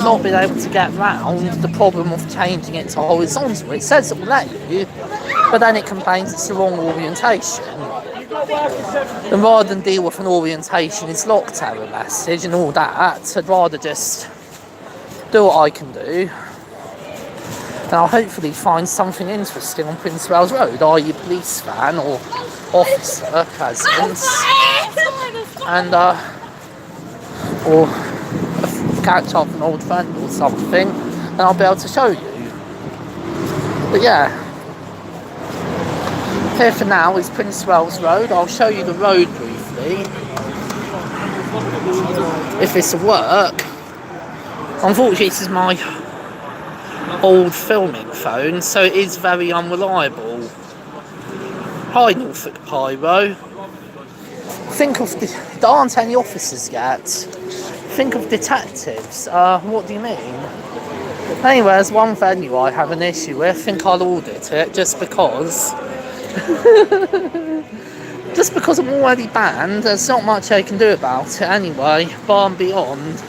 not been able to get round the problem of changing it to horizontal. It says it will let you, but then it complains it's the wrong orientation. And rather than deal with an orientation is locked error message and all that, I'd rather just do what I can do. And I'll hopefully find something interesting on Prince Wales Road, i.e. police van or officer presence, and or catch up an old friend or something, and I'll be able to show you. But yeah, here for now is Prince Wales Road. I'll show you the road briefly, if this will work. Unfortunately, this is my old filming phone, so it is very unreliable. Hi Norfolk Pyro. Think of there aren't any officers yet. Think of detectives. What do you mean? Anyway, there's one venue I have an issue with. I think I'll audit it just because. Just because I'm already banned. There's not much I can do about it anyway, bar and beyond.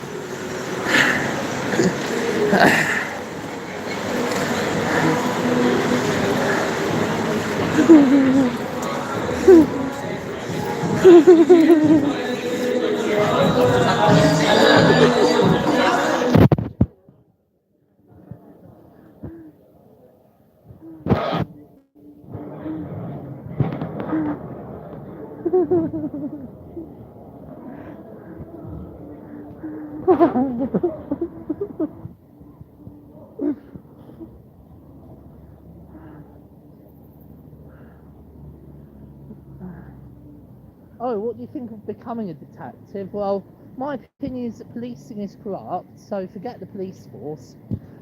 Oh, what do you think of becoming a detective? Well, my opinion is that policing is corrupt, so forget the police force.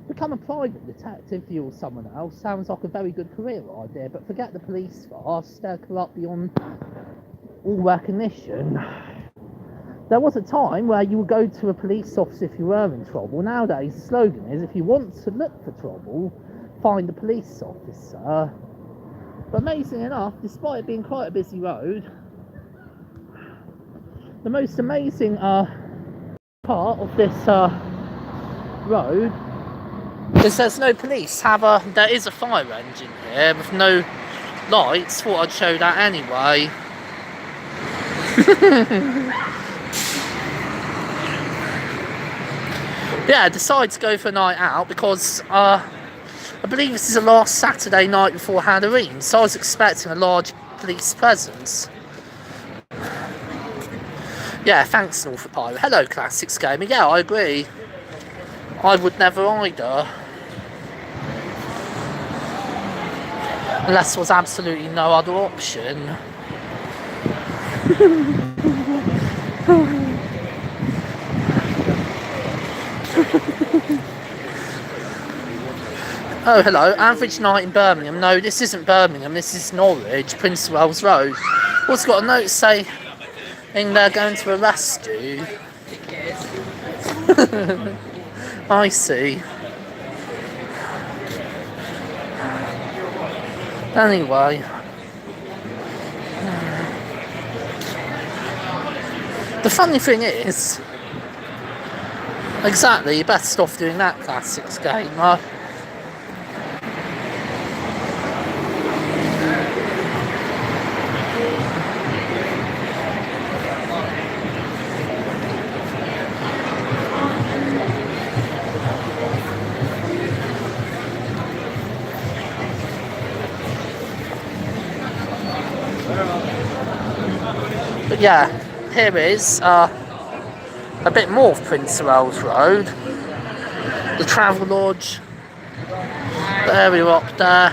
Become a private detective, you or someone else. Sounds like a very good career idea, but forget the police force. They're corrupt beyond all recognition. There was a time where you would go to a police office if you were in trouble. Nowadays, the slogan is, if you want to look for trouble, find a police officer. But amazingly enough, despite it being quite a busy road, the most amazing part of this road is there's no police. There is a fire engine here with no lights. Thought I'd show that anyway. Yeah, I decided to go for a night out because I believe this is the last Saturday night before Halloween, so I was expecting a large police presence. Yeah, thanks Norfolk Pyro. Hello Classics Gamer. Yeah, I agree. I would never either. Unless there was absolutely no other option. Oh, hello. Average night in Birmingham. No, this isn't Birmingham. This is Norwich, Prince Wales Road. Also got a note saying they're going to arrest you. I see. Anyway. The funny thing is, exactly, you're best off doing that Classics game. But yeah, here is a bit more of Prince Wales Road. The Travel Lodge, the area up there.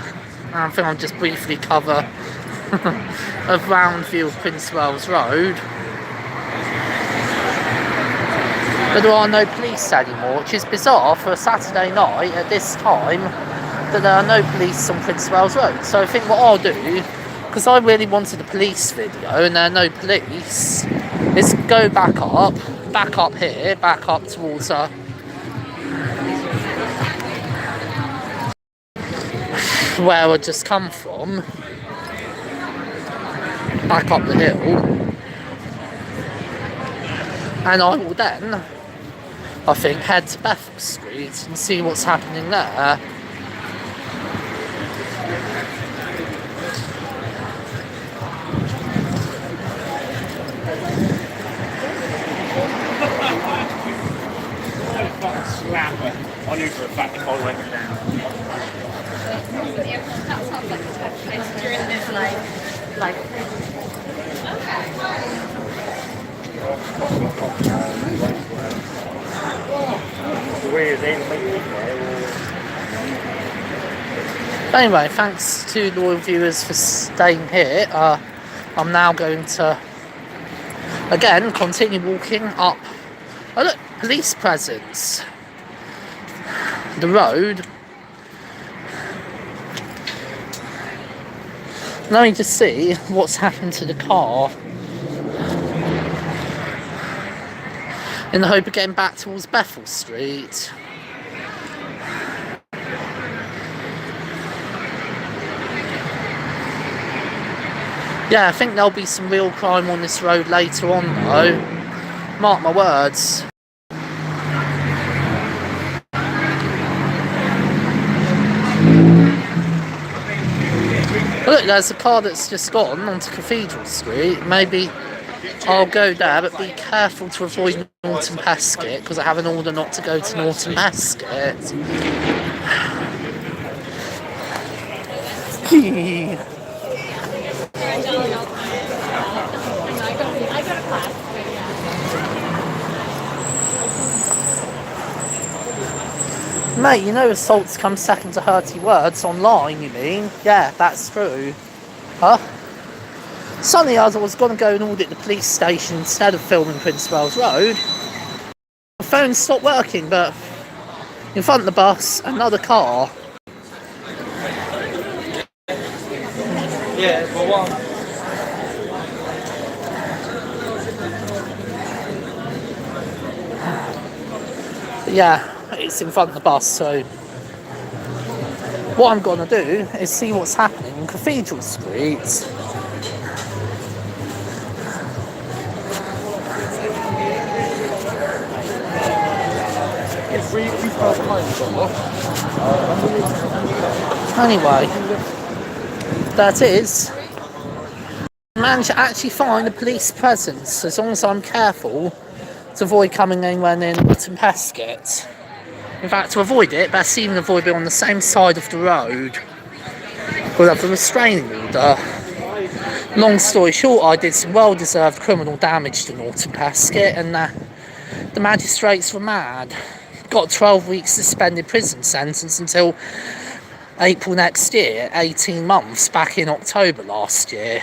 I think I'll just briefly cover a round view of Prince Wales Road. But there are no police anymore, which is bizarre for a Saturday night at this time, that there are no police on Prince Wales Road. So I think what I'll do, because I really wanted a police video and there are no police, is go back up here, back up towards where I just come from, back up the hill, and I will then I think head to Bethel Street and see what's happening there. I knew for a fact if I went down. Anyway, thanks to loyal viewers for staying here. I'm now going to again continue walking up. Oh look, police presence. The road. Let me just see what's happened to the car. In the hope of getting back towards Bethel Street. Yeah, I think there'll be some real crime on this road later on though. Mark my words. Look, there's a car that's just gone onto Cathedral Street. Maybe I'll go there, but be careful to avoid Norton Pescott, because I have an order not to go to Norton Pescott. Mate, you know assaults come second to hurty words online, you mean? Yeah, that's true. Huh? Suddenly I was going to go and audit the police station instead of filming Prince Wales Road. My phone stopped working, but in front of the bus, another car. Yeah, for one. Yeah, it's in front of the bus, so what I'm going to do is see what's happening on Cathedral Street. Anyway, that is. I managed to actually find a police presence, as long as I'm careful to avoid coming anywhere near Norton Pescott. In fact, to avoid it, best even avoid being on the same side of the road. We'll have a restraining order. Long story short, I did some well-deserved criminal damage to Norton Pescott, and the magistrates were mad. Got a 12 week suspended prison sentence until April next year, 18 months, back in October last year.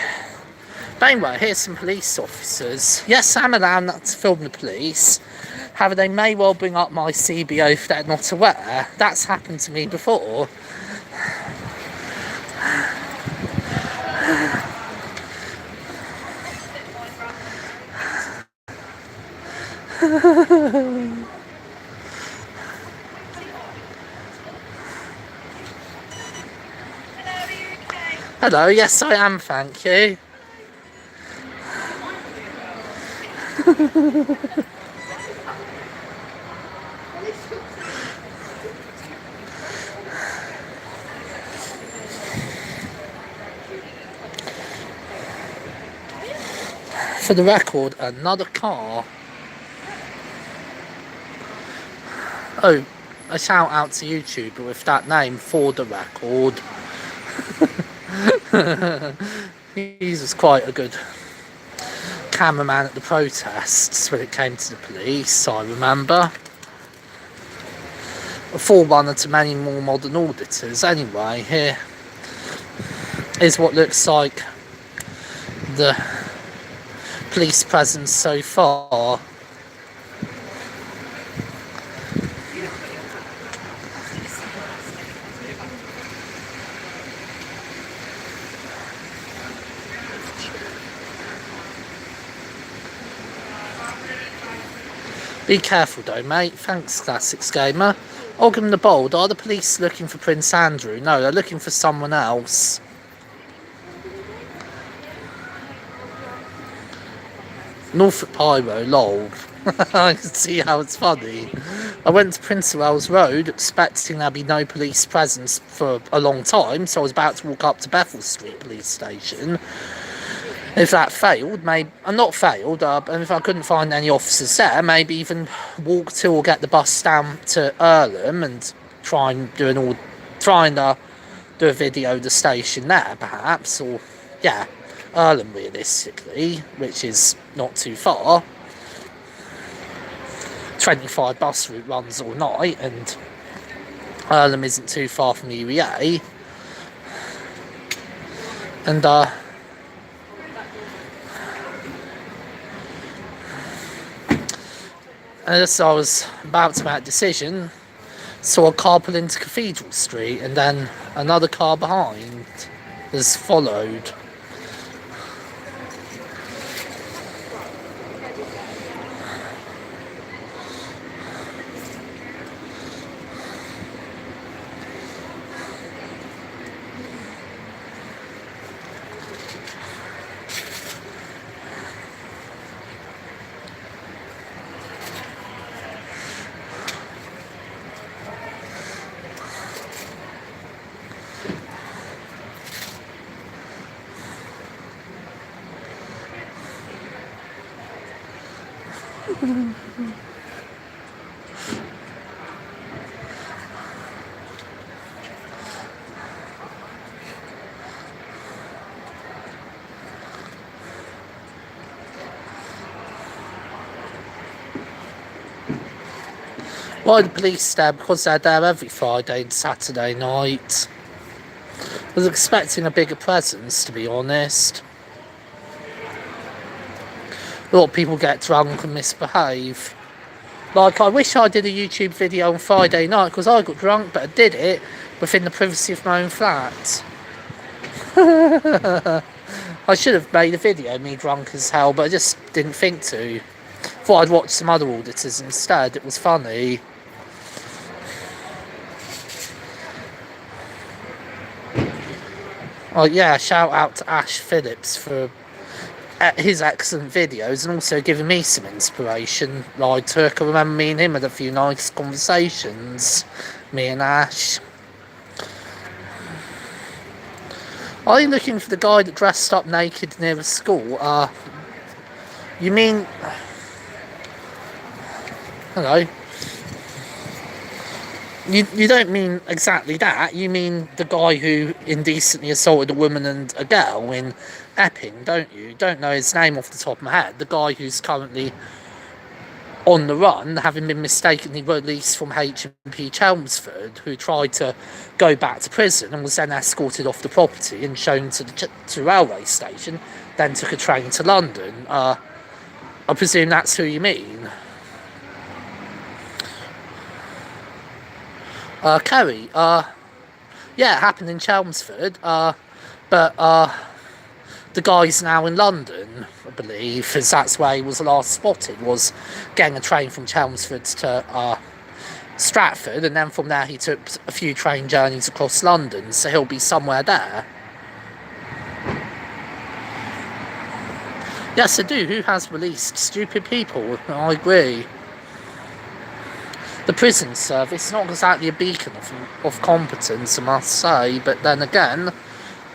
But anyway, here's some police officers. Yes, I'm allowed not to film the police. However, they may well bring up my CBO if they're not aware. That's happened to me before. Hello, yes I am, thank you. For the record, another car. Oh, a shout out to YouTuber with that name, for the record. He was quite a good cameraman at the protests when it came to the police, I remember. A forerunner to many more modern auditors. Anyway, here is what looks like the police presence so far. Be careful though, mate. Thanks, Classics Gamer. Ogden the Bold, are the police looking for Prince Andrew? No, they're looking for someone else. Norfolk Pyro, lol. I can see how it's funny. I went to Prince of Wales Road expecting there'd be no police presence for a long time, so I was about to walk up to Bethel Street Police Station. If that failed, maybe not failed, and if I couldn't find any officers there, maybe even walk to or get the bus down to Earlham and try and do do a video of the station there, perhaps, or yeah, Earlham realistically, which is not too far. 25 bus route runs all night, and Earlham isn't too far from UEA. And as I was about to make a decision, saw a car pull into Cathedral Street, and then another car behind has followed. Why the police there? Because they're there every Friday and Saturday night. I was expecting a bigger presence, to be honest. A lot of people get drunk and misbehave. Like, I wish I did a YouTube video on Friday night, because I got drunk, but I did it within the privacy of my own flat. I should have made a video, me drunk as hell, but I just didn't think to. Thought I'd watch some other auditors instead. It was funny. Oh yeah, shout out to Ash Phillips for his excellent videos and also giving me some inspiration. Like, Turk, I remember me and him had a few nice conversations, me and Ash. Are you looking for the guy that dressed up naked near a school? You mean... Hello? You don't mean exactly that. You mean the guy who indecently assaulted a woman and a girl in Epping, don't you? Don't know his name off the top of my head. The guy who's currently on the run, having been mistakenly released from H&P Chelmsford, who tried to go back to prison and was then escorted off the property and shown to the railway station, then took a train to London. I presume that's who you mean. Kerry, yeah, it happened in Chelmsford, but the guy's now in London, I believe, because that's where he was last spotted, was getting a train from Chelmsford to Stratford, and then from there he took a few train journeys across London, so he'll be somewhere there. Yes, I do. Who has released stupid people? I agree. The prison service, not exactly a beacon of competence, I must say, but then again,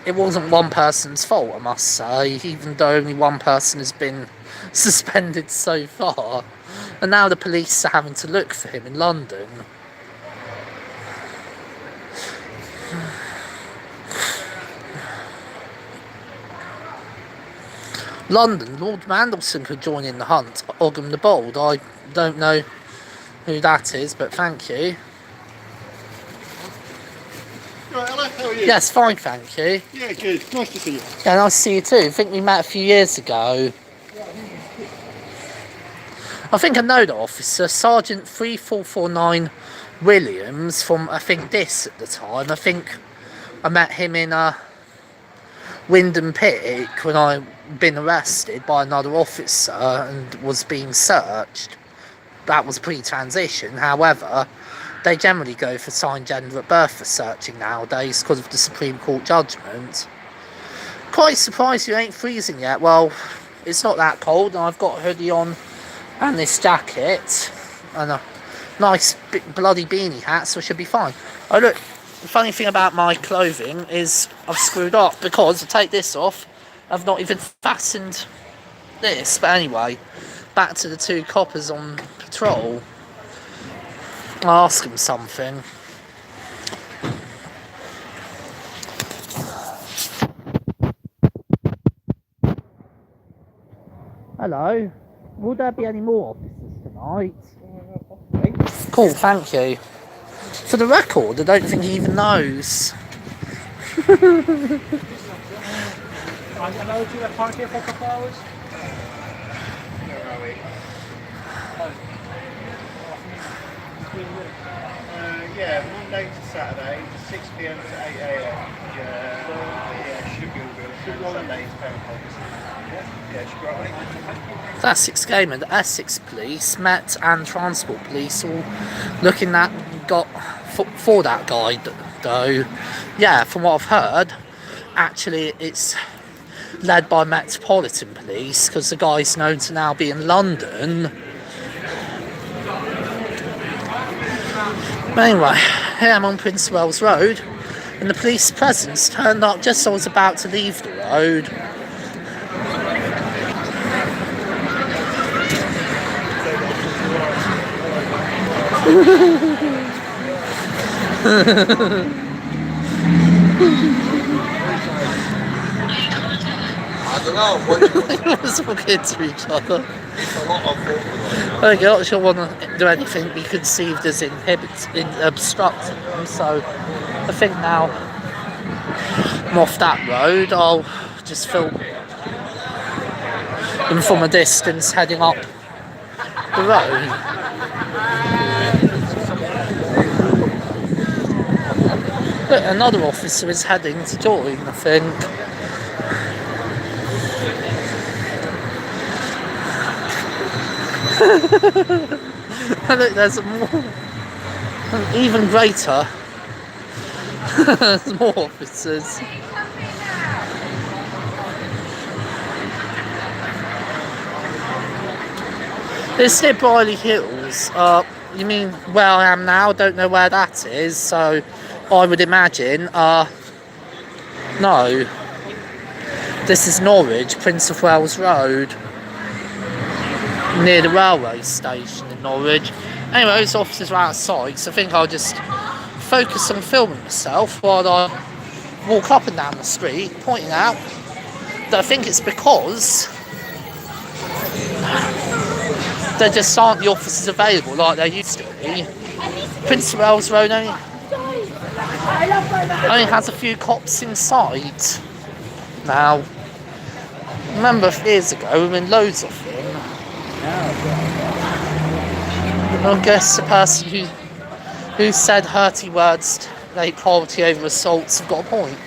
it wasn't one person's fault, I must say, even though only one person has been suspended so far. And now the police are having to look for him in London. London, Lord Mandelson could join in the hunt. Ogham the Bold, I don't know who that is, but thank you. Right, hello, how are you? Yes, fine, thank you. Yeah, good. Nice to see you. Yeah, nice to see you too. I think we met a few years ago. I think I know the officer, Sergeant 3449 Williams, from, I think, this at the time. I think I met him in Wyndham Peak when I'd been arrested by another officer and was being searched. That was pre-transition. However, they generally go for signed gender at birth for searching nowadays because of the Supreme Court judgment. Quite surprised you ain't freezing yet. Well, It's not that cold, and I've got a hoodie on and this jacket and a nice big bloody beanie hat, so I should be fine. Oh look, the funny thing about my clothing is I've screwed up because to take this off, I've not even fastened this. But anyway, back to the two coppers on patrol. I'll ask them something. Hello, will there be any more officers tonight? Cool, thank you. For the record, I don't think he even knows. I allowed you to park here for a couple hours? Yeah, Monday to Saturday, 6 p.m. to 8 a.m. Yeah, should be all good. Sunday's Pentecost. Yeah, should be all right. Essex game and the Essex Police, Met and Transport Police all looking at for that guy though. Yeah, from what I've heard, actually it's led by Metropolitan Police because the guy's known to now be in London. Anyway, here I'm on Prince of Wales Road and the police presence turned up just as I was about to leave the road. I don't know. Let's look into each other. It's a lot of fun. I think I actually want to do anything be conceived as obstructing them, so I think now I'm off that road, I'll just film them from a distance heading up the road. But another officer is heading to join, I think. And look, there's an even greater. There's more officers. It's near Briley Hills. You mean where I am now? I don't know where that is, so I would imagine, no. This is Norwich, Prince of Wales Road. Near the railway station in Norwich. Anyway, those officers are outside, so I think I'll just focus on filming myself while I walk up and down the street, pointing out that I think it's because there just aren't the officers available like there used to be. Prince of Wales Road only has a few cops inside now. Remember years ago, we were in loads of them. I guess the person who said hurty words to hate poverty over assaults have got a point.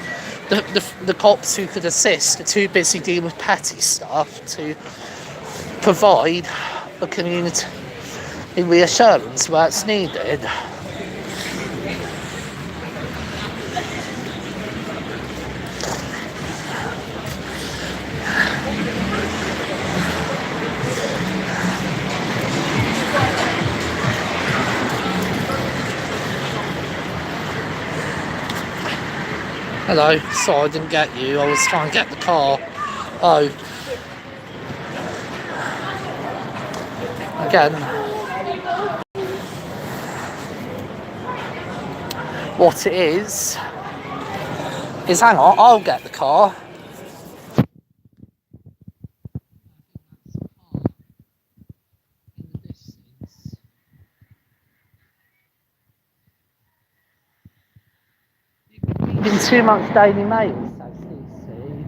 The cops who could assist are too busy dealing with petty stuff to provide a community reassurance where it's needed. Hello, sorry I didn't get you, I was trying to get the car. Oh. Again. What it is hang on, I'll get the car. Been too much Daily Mail, says CC.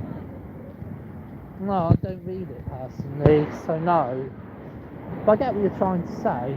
No, I don't read it personally, so no. But I get what you're trying to say.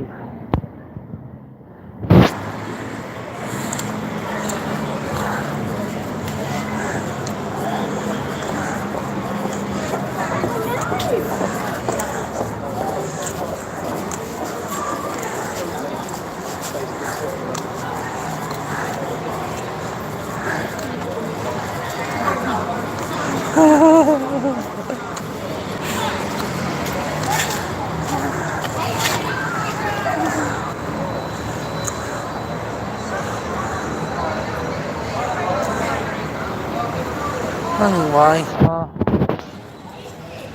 Anyway,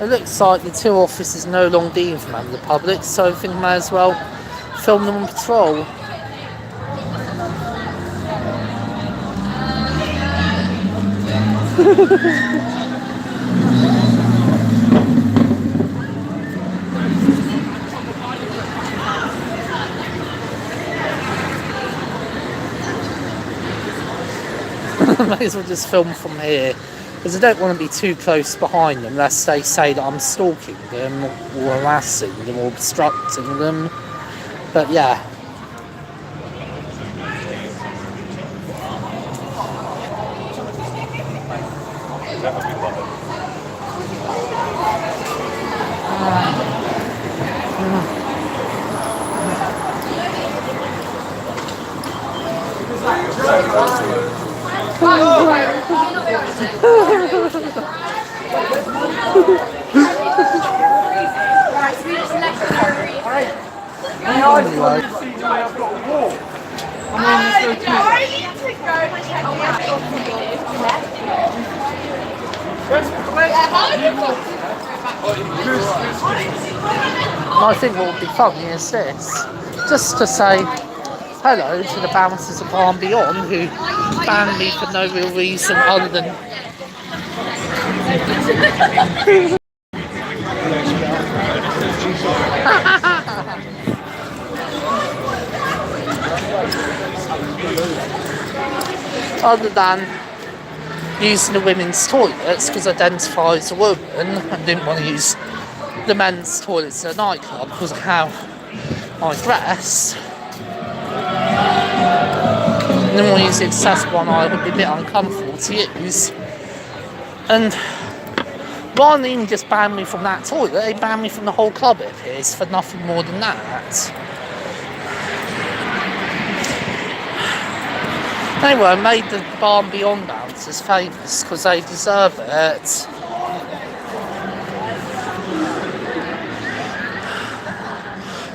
it looks like the two officers no longer dealing with the public, so I think I may as well film them on patrol. May as well just film from here, because I don't want to be too close behind them lest they say that I'm stalking them or harassing them or obstructing them. But yeah. I think what would be funny is this, just to say hello to the bouncers of Far and Beyond who banned me for no real reason other than using the women's toilets because I identify as a woman and didn't want to use the men's toilets at a nightclub because of how I dress. And then we'll use the accessible one, I would be a bit uncomfortable to use. And rather than just ban me from that toilet, they banned me from the whole club, it appears, for nothing more than that. Anyway, I made the Bar and Beyond bouncers famous because they deserve it.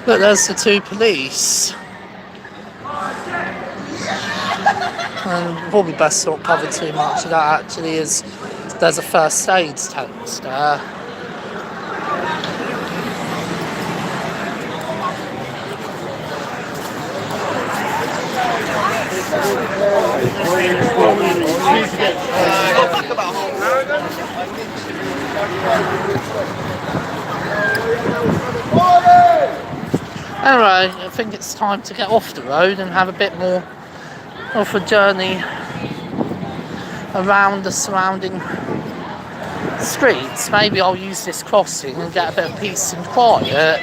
Look, there's the two police. And probably best not cover too much of that actually, as there's a first aid tent there. Anyway, I think it's time to get off the road and have a bit more of a journey around the surrounding streets. Maybe I'll use this crossing and get a bit of peace and quiet.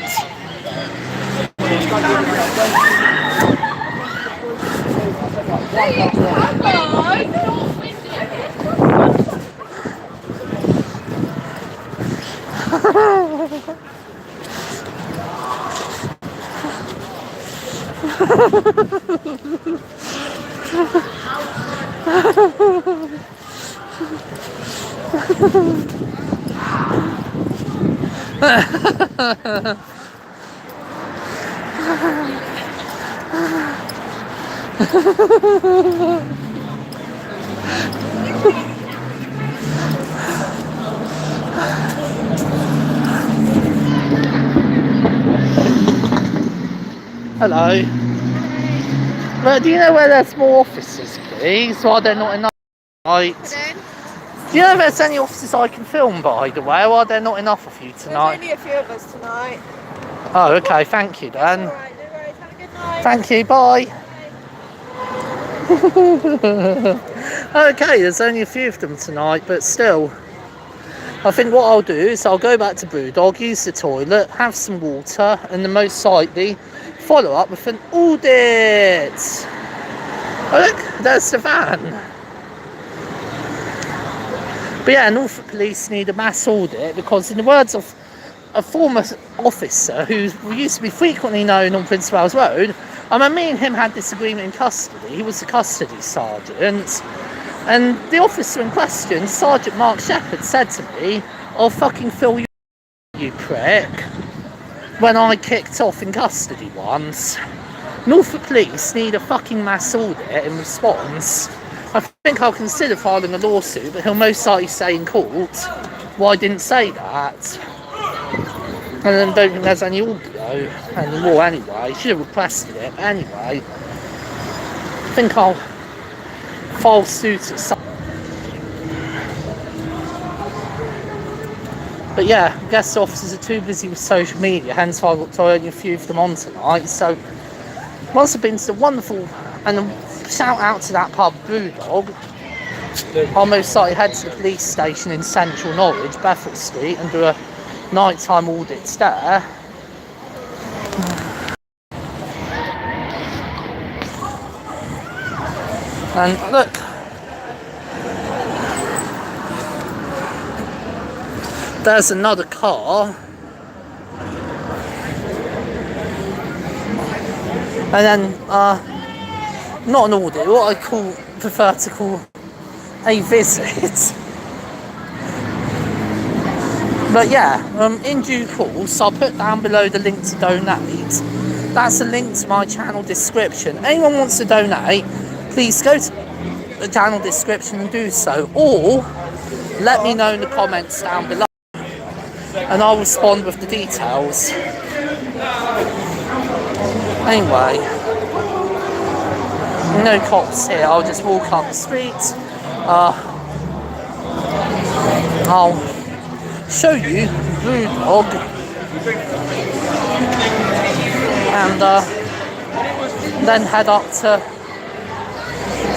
Hello. Well, do you know where there's more officers, please? Why they're not enough? Right. Do you know if there's any officers I can film, by the way? Why are there not enough of you tonight? There's only a few of us tonight. Oh, okay. Thank you, Dan. All right, no worries. Have a good night. Thank you. Bye. Okay, there's only a few of them tonight, but still. I think what I'll do is I'll go back to Brewdog, use the toilet, have some water, and then most likely follow up with an audit. Oh look, there's the van. But yeah, Norfolk Police need a mass audit because, in the words of a former officer who used to be frequently known on Prince of Wales Road, me and him had this agreement in custody. He was the custody sergeant. And the officer in question, Sergeant Mark Shepherd, said to me, "I'll fucking fill you prick," when I kicked off in custody once. Norfolk Police need a fucking mass audit in response I think I'll consider filing a lawsuit, but he'll most likely say in court, well, I didn't say that. And then don't think there's any audio anymore anyway. He should have requested it, but anyway. I think I'll file suit at some. But yeah, I guess the officers are too busy with social media, hence why I got to only a few of them on tonight. So, once I've been to the wonderful, and shout out to that pub, Brewdog, I'll most likely head to the police station in central Norwich, Bedford Street, and do a nighttime audit there. And look, there's another car. And then, not an audit, what I prefer to call a visit. But yeah, in due course, I'll put down below the link to donate. That's a link to my channel description. Anyone wants to donate, please go to the channel description and do so. Or, let me know in the comments down below. And I'll respond with the details. Anyway, no cops here. I'll just walk up the street. I'll show you Brewdog, and then head up to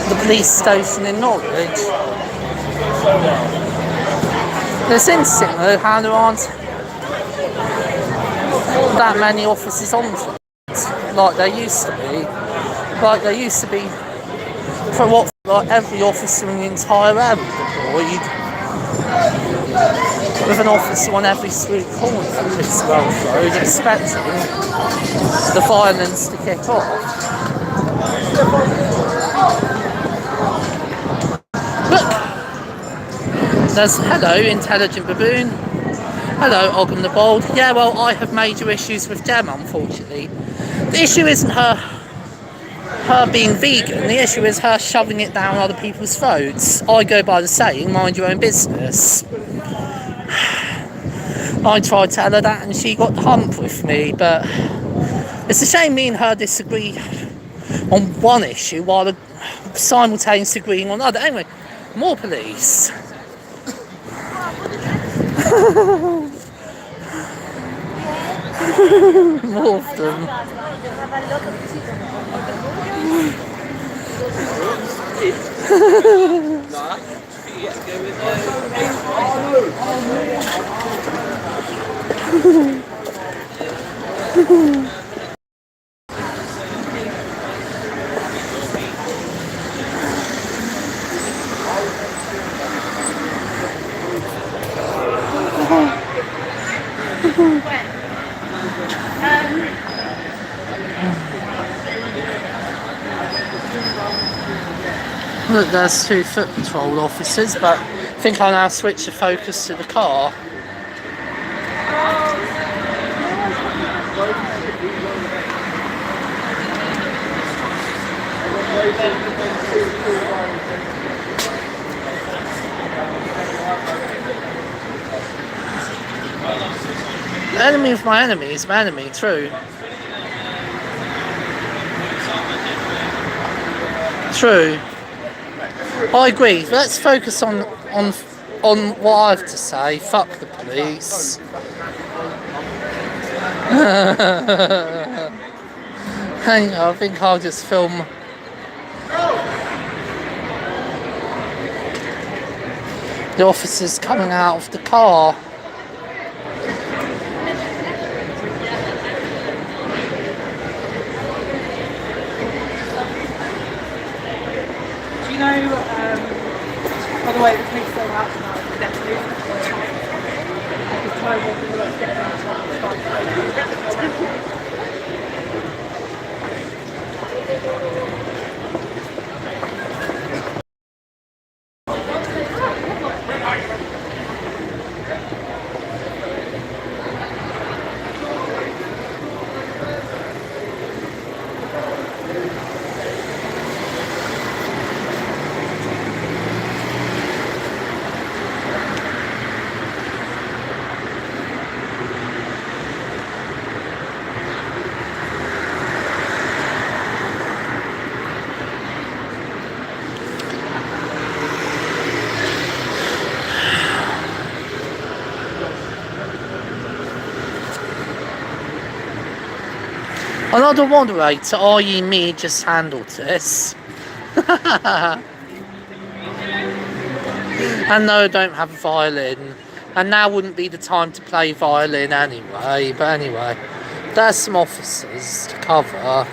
the police station in Norwich. It's interesting though how there aren't that many officers on it, like there used to be. Like there used to be, for what, like every officer in the entire area deployed, with an officer on every street corner of this road, expecting the violence to kick off. Look! There's hello, intelligent baboon. Hello, Ogden the Bold. Yeah, well, I have major issues with Gem, unfortunately. The issue isn't her being vegan, the issue is her shoving it down other people's throats. I go by the saying, mind your own business. I tried to tell her that and she got the hump with me, but it's a shame me and her disagree on one issue while simultaneously agreeing on another. Anyway, more police. More of them. Look, there's 2 foot patrol officers, but I think I'll now switch the focus to the car. The enemy of my enemy is my enemy, true. True. I agree. Let's focus on what I have to say. Fuck the police. Hang on, I think I'll just film. The officers coming out of the car. Do you know, by the way, the police go out tonight, the deputy, just try what people are getting out Another moderator, i.e. me, just handled this. And no, I don't have a violin. And now wouldn't be the time to play violin anyway. But anyway, there's some officers to cover.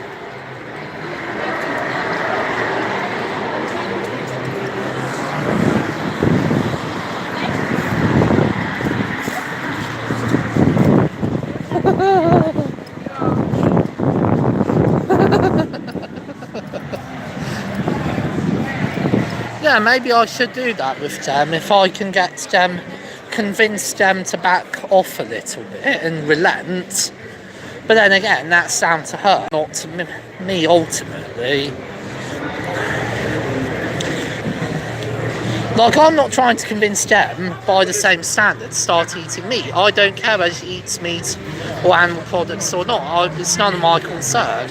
Yeah, maybe I should do that with them if I can get them, convince them to back off a little bit and relent. But then again, that's down to her, not to me ultimately. Like, I'm not trying to convince them by the same standards start eating meat. I don't care whether she eats meat or animal products or not. It's none of my concern.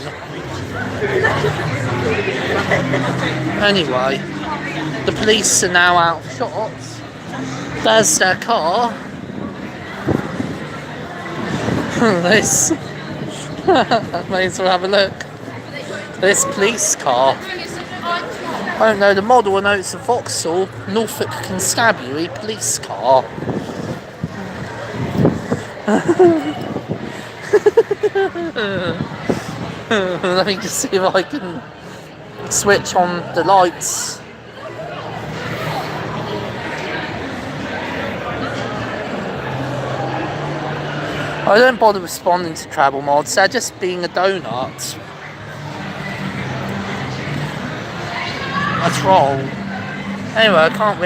Anyway, the police are now out of shots. There's their car. This. May as well have a look. This police car. I don't know the model, I know it's a Vauxhall Norfolk Constabulary police car. Let me just see if I can switch on the lights. I don't bother responding to travel mods, they're just being a donut. A troll. Anyway, I can't